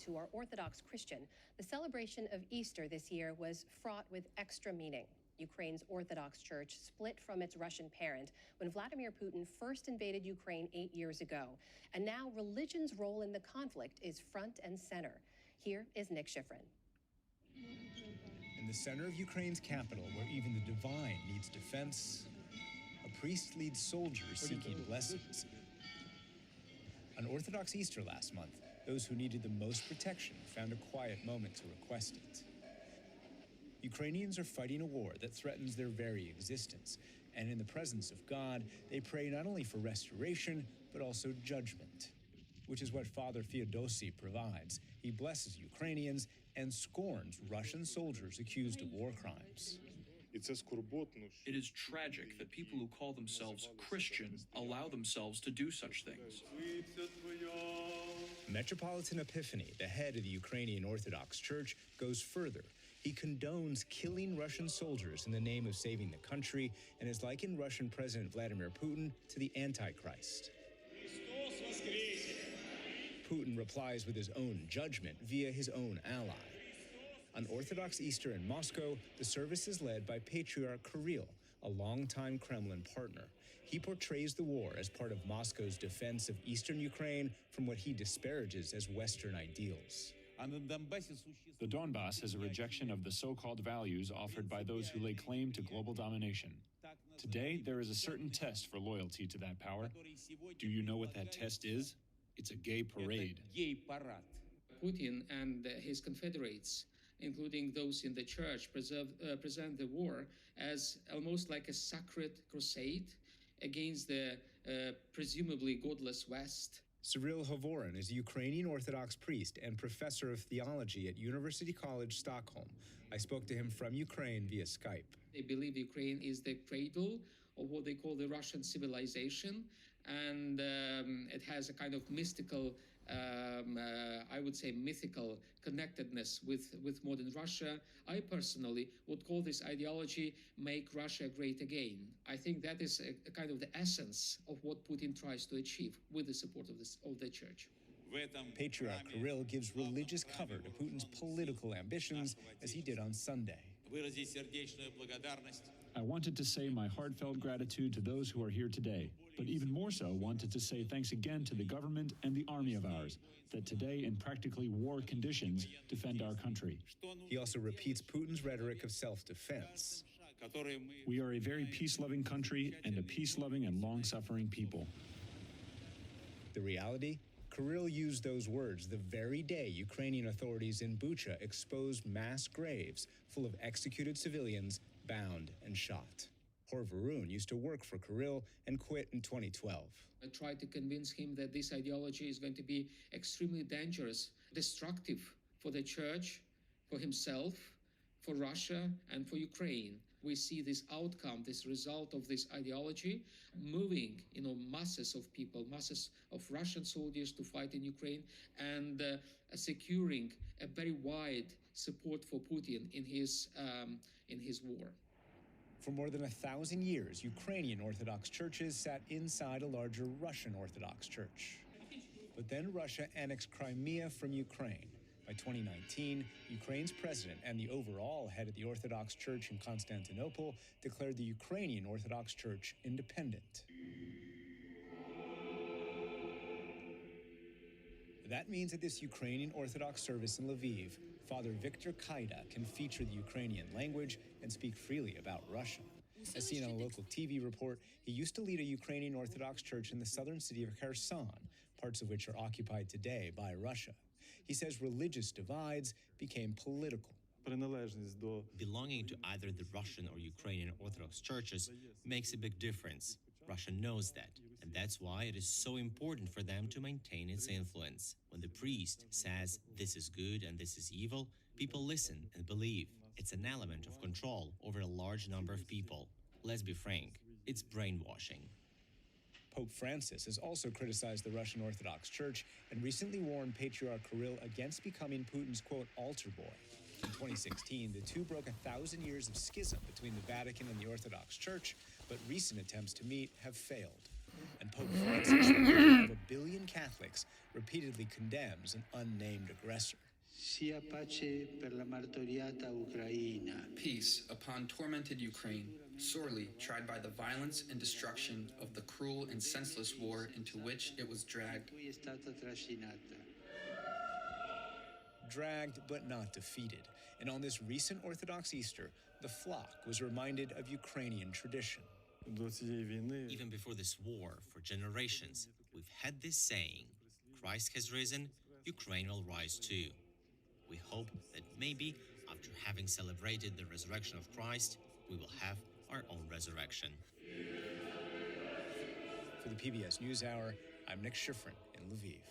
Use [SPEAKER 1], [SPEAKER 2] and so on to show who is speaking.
[SPEAKER 1] who are Orthodox Christian, the celebration of Easter this year was fraught with extra meaning. Ukraine's Orthodox Church split from its Russian parent when Vladimir Putin first invaded Ukraine 8 years ago. And now religion's role in the conflict is front and center. Here is Nick Schifrin.
[SPEAKER 2] In the center of Ukraine's capital, where even the divine needs defense, a priest leads soldiers seeking blessings. On Orthodox Easter last month, those who needed the most protection found a quiet moment to request it. Ukrainians are fighting a war that threatens their very existence, and in the presence of God, they pray not only for restoration, but also judgment, which is what Father Feodosy provides. He blesses Ukrainians and scorns Russian soldiers accused of war crimes.
[SPEAKER 3] It is tragic that people who call themselves Christian allow themselves to do such things.
[SPEAKER 2] Metropolitan Epiphany, the head of the Ukrainian Orthodox Church, goes further. He condones killing Russian soldiers in the name of saving the country and has likened Russian President Vladimir Putin to the Antichrist. Putin replies with his own judgment via his own ally. On Orthodox Easter in Moscow, the service is led by Patriarch Kirill, a longtime Kremlin partner. He portrays the war as part of Moscow's defense of eastern Ukraine from what he disparages as Western ideals.
[SPEAKER 4] The Donbass is a rejection of the so-called values offered by those who lay claim to global domination. Today, there is a certain test for loyalty to that power. Do you know what that test is? It's a gay parade.
[SPEAKER 5] Putin and his confederates, including those in the church, present the war as almost like a sacred crusade against the presumably godless West.
[SPEAKER 2] Cyril Hovorin is a Ukrainian Orthodox priest and professor of theology at University College Stockholm. I spoke to him from Ukraine via Skype.
[SPEAKER 5] They believe Ukraine is the cradle of what they call the Russian civilization, and it has a kind of mystical, I would say mythical connectedness with modern Russia. I personally would call this ideology "Make Russia Great Again." I think that is a kind of the essence of what Putin tries to achieve with the support of the church.
[SPEAKER 2] Patriarch Kirill gives religious cover to Putin's political ambitions, as he did on Sunday.
[SPEAKER 4] I wanted to say my heartfelt gratitude to those who are here today, but even more so wanted to say thanks again to the government and the army of ours that today, in practically war conditions, defend our country.
[SPEAKER 2] He also repeats Putin's rhetoric of self-defense.
[SPEAKER 4] We are a very peace-loving country and a peace-loving and long-suffering people.
[SPEAKER 2] The reality? Kirill used those words the very day Ukrainian authorities in Bucha exposed mass graves full of executed civilians, bound and shot. Horvarun used to work for Kirill and quit in 2012.
[SPEAKER 5] I tried to convince him that this ideology is going to be extremely dangerous, destructive for the church, for himself, for Russia, and for Ukraine. We see this outcome, this result of this ideology, moving, masses of people, masses of Russian soldiers to fight in Ukraine, and securing a very wide support for Putin in his war.
[SPEAKER 2] For more than 1,000 years, Ukrainian Orthodox churches sat inside a larger Russian Orthodox church. But then Russia annexed Crimea from Ukraine. By 2019, Ukraine's president and the overall head of the Orthodox Church in Constantinople declared the Ukrainian Orthodox Church independent. That means at this Ukrainian Orthodox service in Lviv, Father Viktor Kaida can feature the Ukrainian language and speak freely about Russia. As seen on a local TV report, he used to lead a Ukrainian Orthodox church in the southern city of Kherson, parts of which are occupied today by Russia. He says religious divides became political.
[SPEAKER 6] Belonging to either the Russian or Ukrainian Orthodox churches makes a big difference. Russia knows that, and that's why it is so important for them to maintain its influence. When the priest says this is good and this is evil, people listen and believe. It's an element of control over a large number of people. Let's be frank, it's brainwashing.
[SPEAKER 2] Pope Francis has also criticized the Russian Orthodox Church and recently warned Patriarch Kirill against becoming Putin's, quote, altar boy. In 2016, the two broke 1,000 years of schism between the Vatican and the Orthodox Church, but recent attempts to meet have failed. And Pope Francis, the leader of 1 billion Catholics, repeatedly condemns an unnamed aggressor.
[SPEAKER 7] Sia pace per la martoriata Ucraina.
[SPEAKER 8] Peace upon tormented Ukraine, sorely tried by the violence and destruction of the cruel and senseless war into which it was dragged.
[SPEAKER 7] Cui è stata trascinata.
[SPEAKER 2] Dragged but not defeated. And on this recent Orthodox Easter, the flock was reminded of Ukrainian tradition.
[SPEAKER 6] Even before this war, for generations, we've had this saying, Christ has risen, Ukraine will rise too. We hope that maybe, after having celebrated the resurrection of Christ, we will have our own resurrection.
[SPEAKER 2] For the PBS News Hour, I'm Nick Schifrin in Lviv.